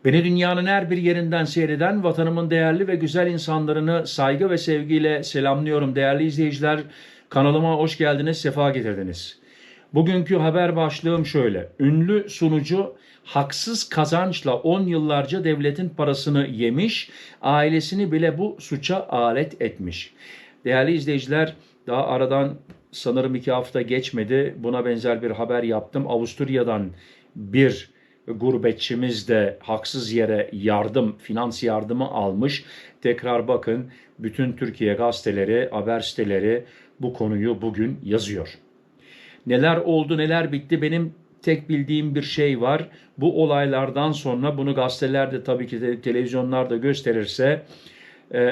Beni dünyanın her bir yerinden seyreden vatanımın değerli ve güzel insanlarını saygı ve sevgiyle selamlıyorum. Değerli izleyiciler, kanalıma hoş geldiniz, sefa getirdiniz. Bugünkü haber başlığım şöyle. Ünlü sunucu haksız kazançla 10 yıllarca devletin parasını yemiş, ailesini bile bu suça alet etmiş. Değerli izleyiciler, daha aradan sanırım 2 hafta geçmedi. Buna benzer bir haber yaptım. Avusturya'dan bir gurbetçimiz de haksız yere finans yardımı almış. Tekrar bakın, bütün Türkiye gazeteleri, haber siteleri bu konuyu bugün yazıyor. Neler oldu, neler bitti? Benim tek bildiğim bir şey var. Bu olaylardan sonra bunu gazetelerde, tabii ki de televizyonlarda gösterirse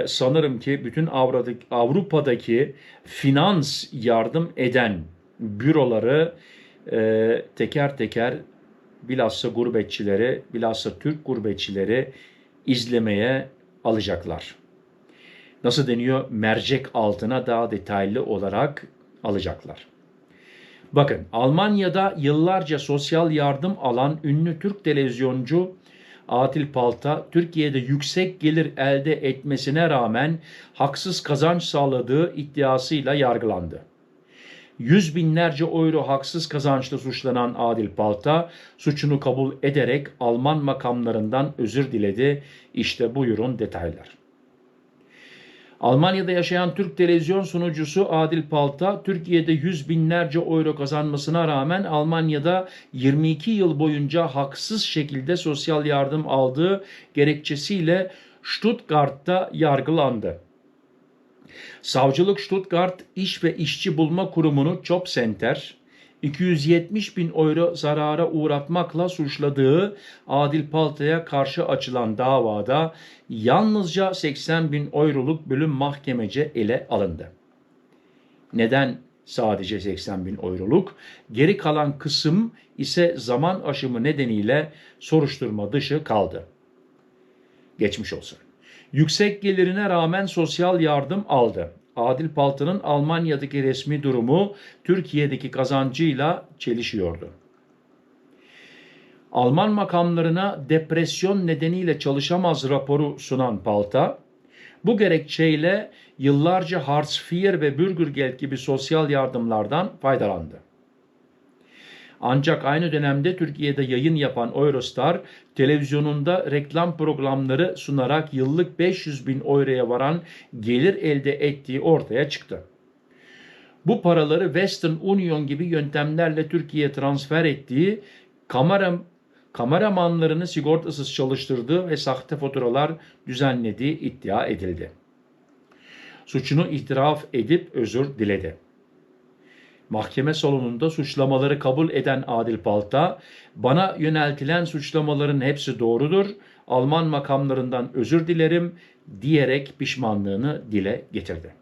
sanırım ki bütün Avrupa'daki finans yardım eden büroları teker teker, bilhassa gurbetçileri, bilhassa Türk gurbetçileri izlemeye alacaklar. Nasıl deniyor? Mercek altına daha detaylı olarak alacaklar. Bakın, Almanya'da yıllarca sosyal yardım alan ünlü Türk televizyoncu Adil Palta, Türkiye'de yüksek gelir elde etmesine rağmen haksız kazanç sağladığı iddiasıyla yargılandı. Yüz binlerce euro haksız kazançla suçlanan Adil Palta, suçunu kabul ederek Alman makamlarından özür diledi. İşte buyurun detaylar. Almanya'da yaşayan Türk televizyon sunucusu Adil Palta, Türkiye'de yüz binlerce euro kazanmasına rağmen Almanya'da 22 yıl boyunca haksız şekilde sosyal yardım aldığı gerekçesiyle Stuttgart'ta yargılandı. Savcılık Stuttgart İş ve İşçi Bulma Kurumu'nu Jobcenter 270 bin euro zarara uğratmakla suçladığı Adil Palta'ya karşı açılan davada yalnızca 80 bin euroluk bölüm mahkemece ele alındı. Neden sadece 80 bin euroluk? Geri kalan kısım ise zaman aşımı nedeniyle soruşturma dışı kaldı. Geçmiş olsun. Yüksek gelirine rağmen sosyal yardım aldı. Adil Palta'nın Almanya'daki resmi durumu Türkiye'deki kazancıyla çelişiyordu. Alman makamlarına depresyon nedeniyle çalışamaz raporu sunan Palta, bu gerekçeyle yıllarca Hartz IV ve Bürgergeld gibi sosyal yardımlardan faydalandı. Ancak aynı dönemde Türkiye'de yayın yapan Eurostar, televizyonunda reklam programları sunarak yıllık 500 bin euroya varan gelir elde ettiği ortaya çıktı. Bu paraları Western Union gibi yöntemlerle Türkiye'ye transfer ettiği, kameramanlarını sigortasız çalıştırdığı ve sahte faturalar düzenlediği iddia edildi. Suçunu itiraf edip özür diledi. Mahkeme salonunda suçlamaları kabul eden Adil Palta, "Bana yöneltilen suçlamaların hepsi doğrudur, Alman makamlarından özür dilerim" diyerek pişmanlığını dile getirdi.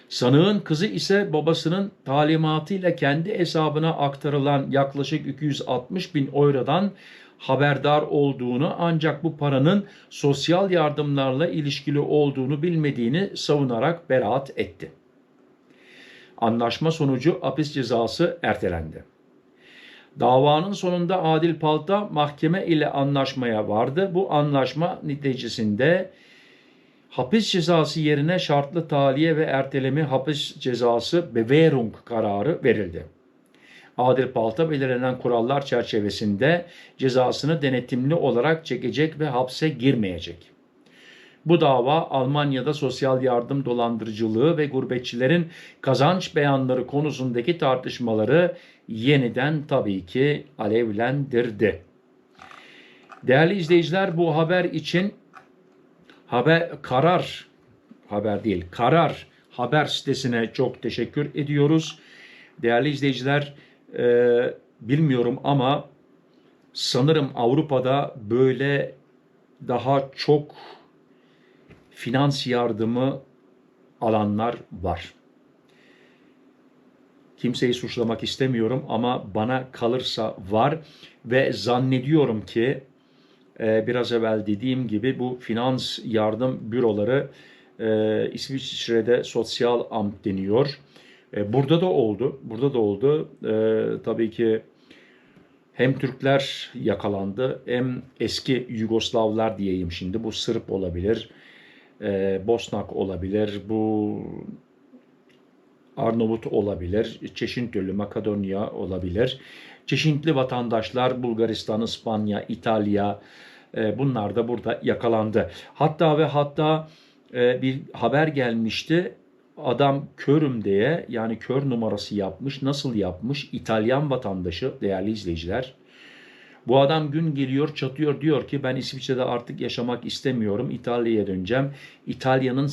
Sanığın kızı ise babasının talimatıyla kendi hesabına aktarılan yaklaşık 260 bin eurodan haberdar olduğunu, ancak bu paranın sosyal yardımlarla ilişkili olduğunu bilmediğini savunarak beraat etti. Anlaşma sonucu hapis cezası ertelendi. Davanın sonunda Adil Palta mahkeme ile anlaşmaya vardı. Bu anlaşma neticesinde hapis cezası yerine şartlı tahliye ve erteleme hapis cezası Bewährung kararı verildi. Adil Palta belirlenen kurallar çerçevesinde cezasını denetimli olarak çekecek ve hapse girmeyecek. Bu dava Almanya'da sosyal yardım dolandırıcılığı ve gurbetçilerin kazanç beyanları konusundaki tartışmaları yeniden tabii ki alevlendirdi. Değerli izleyiciler, bu haber için Karar haber sitesine çok teşekkür ediyoruz. Değerli izleyiciler, bilmiyorum ama sanırım Avrupa'da böyle daha çok finans yardımı alanlar var. Kimseyi suçlamak istemiyorum ama bana kalırsa var ve zannediyorum ki biraz evvel dediğim gibi bu finans yardım büroları İsviçre'de Sosyal Amt deniyor. Burada da oldu. Tabii ki Hem Türkler yakalandı hem eski Yugoslavlar diyeyim şimdi. Bu Sırp olabilir, Bosnak olabilir, bu Arnavut olabilir, çeşitli Makedonya olabilir. Çeşitli vatandaşlar Bulgaristan, İspanya, İtalya bunlar da burada yakalandı. Hatta bir haber gelmişti. Adam körüm diye yani kör numarası yapmış. Nasıl yapmış? İtalyan vatandaşı değerli izleyiciler. Bu adam gün geliyor çatıyor diyor ki ben İsviçre'de artık yaşamak istemiyorum. İtalya'ya döneceğim. İtalya'nın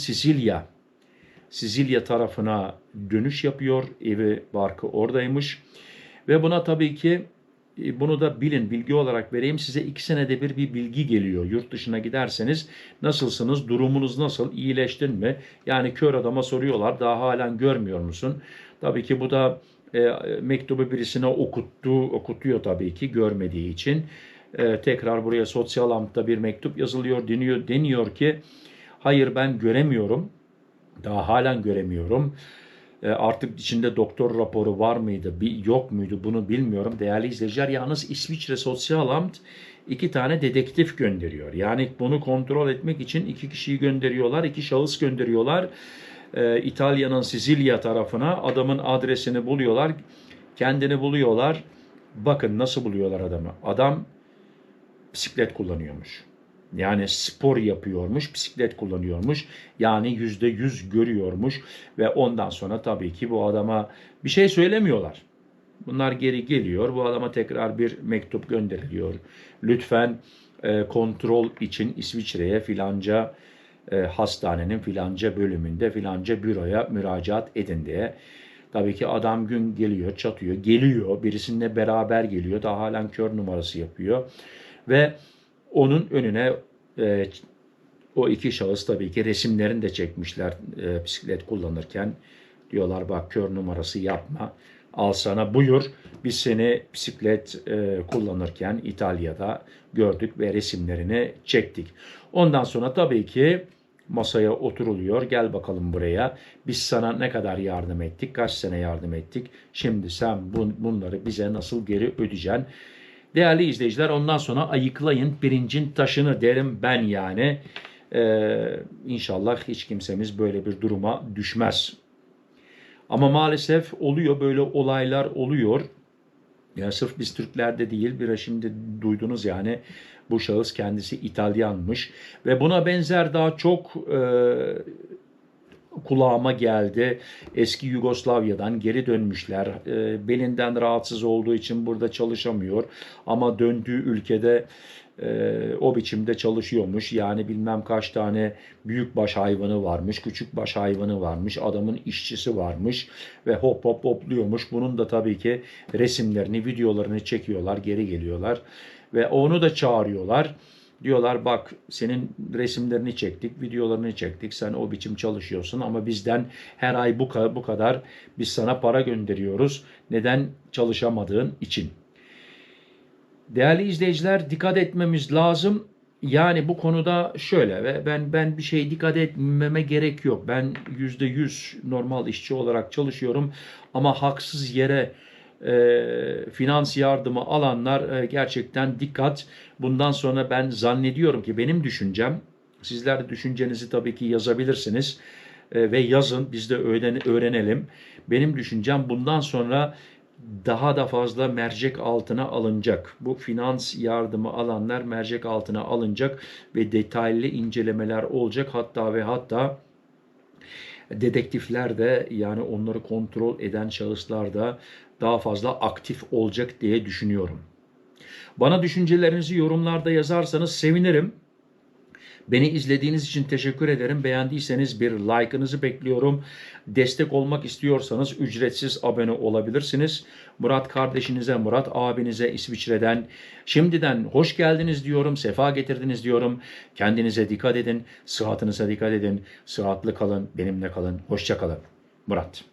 Sicilya tarafına dönüş yapıyor. Evi barkı oradaymış. Ve buna tabii ki bunu da bilgi olarak vereyim size 2 senede bir bilgi geliyor. Yurt dışına giderseniz nasılsınız, durumunuz nasıl, iyileştin mi? Yani kör adama soruyorlar daha halen görmüyor musun? Tabii ki bu da mektubu birisine okutuyor tabii ki görmediği için. Tekrar buraya sosyal amtta bir mektup yazılıyor, deniyor ki hayır ben göremiyorum. Daha halen göremiyorum. Artık içinde doktor raporu var mıydı, yok muydu bunu bilmiyorum. Değerli izleyiciler yalnız İsviçre Sosyal Amt 2 tane dedektif gönderiyor. Yani bunu kontrol etmek için 2 kişiyi gönderiyorlar, 2 şahıs gönderiyorlar. İtalya'nın Sicilya tarafına adamın adresini buluyorlar, kendini buluyorlar. Bakın nasıl buluyorlar adamı. Adam bisiklet kullanıyormuş. Yani spor yapıyormuş, bisiklet kullanıyormuş. Yani %100 görüyormuş ve ondan sonra tabii ki bu adama bir şey söylemiyorlar. Bunlar geri geliyor. Bu adama tekrar bir mektup gönderiliyor. Lütfen kontrol için İsviçre'ye filanca hastanenin filanca bölümünde filanca büroya müracaat edin diye. Tabii ki adam gün geliyor, çatıyor, geliyor. Birisininle beraber geliyor. Daha halen kör numarası yapıyor. Ve onun önüne o 2 şahıs tabii ki resimlerini de çekmişler bisiklet kullanırken. Diyorlar bak kör numarası yapma. Al sana buyur. Biz seni bisiklet kullanırken İtalya'da gördük ve resimlerini çektik. Ondan sonra tabii ki masaya oturuluyor. Gel bakalım buraya. Biz sana ne kadar yardım ettik? Kaç sene yardım ettik? Şimdi sen bunları bize nasıl geri ödeyeceksin? Değerli izleyiciler ondan sonra ayıklayın pirincin taşını derim ben yani. İnşallah hiç kimsemiz böyle bir duruma düşmez. Ama maalesef oluyor böyle olaylar oluyor. Yani sırf biz Türklerde değil bir şimdi duydunuz yani bu şahıs kendisi İtalyanmış. Ve buna benzer daha çok kulağıma geldi. Eski Yugoslavya'dan geri dönmüşler. Belinden rahatsız olduğu için burada çalışamıyor. Ama döndüğü ülkede o biçimde çalışıyormuş. Yani bilmem kaç tane büyükbaş hayvanı varmış, küçükbaş hayvanı varmış, adamın işçisi varmış ve hopluyormuş. Bunun da tabii ki resimlerini, videolarını çekiyorlar, geri geliyorlar ve onu da çağırıyorlar. Diyorlar bak senin resimlerini çektik, videolarını çektik. Sen o biçim çalışıyorsun ama bizden her ay bu kadar biz sana para gönderiyoruz. Neden çalışamadığın için. Değerli izleyiciler dikkat etmemiz lazım. Yani bu konuda şöyle ve ben bir şey dikkat etmeme gerek yok. Ben %100 normal işçi olarak çalışıyorum ama haksız yere finans yardımı alanlar gerçekten dikkat. Bundan sonra ben zannediyorum ki benim düşüncem, sizler de düşüncenizi tabii ki yazabilirsiniz ve yazın biz de öğrenelim. Benim düşüncem bundan sonra daha da fazla mercek altına alınacak. Bu finans yardımı alanlar mercek altına alınacak ve detaylı incelemeler olacak. Hatta dedektifler de yani onları kontrol eden şahıslar da daha fazla aktif olacak diye düşünüyorum. Bana düşüncelerinizi yorumlarda yazarsanız sevinirim. Beni izlediğiniz için teşekkür ederim. Beğendiyseniz bir like'ınızı bekliyorum. Destek olmak istiyorsanız ücretsiz abone olabilirsiniz. Murat kardeşinize, Murat abinize İsviçre'den şimdiden hoş geldiniz diyorum, sefa getirdiniz diyorum. Kendinize dikkat edin, sıhhatinize dikkat edin. Sıhhatli kalın, benimle kalın. Hoşça kalın. Murat.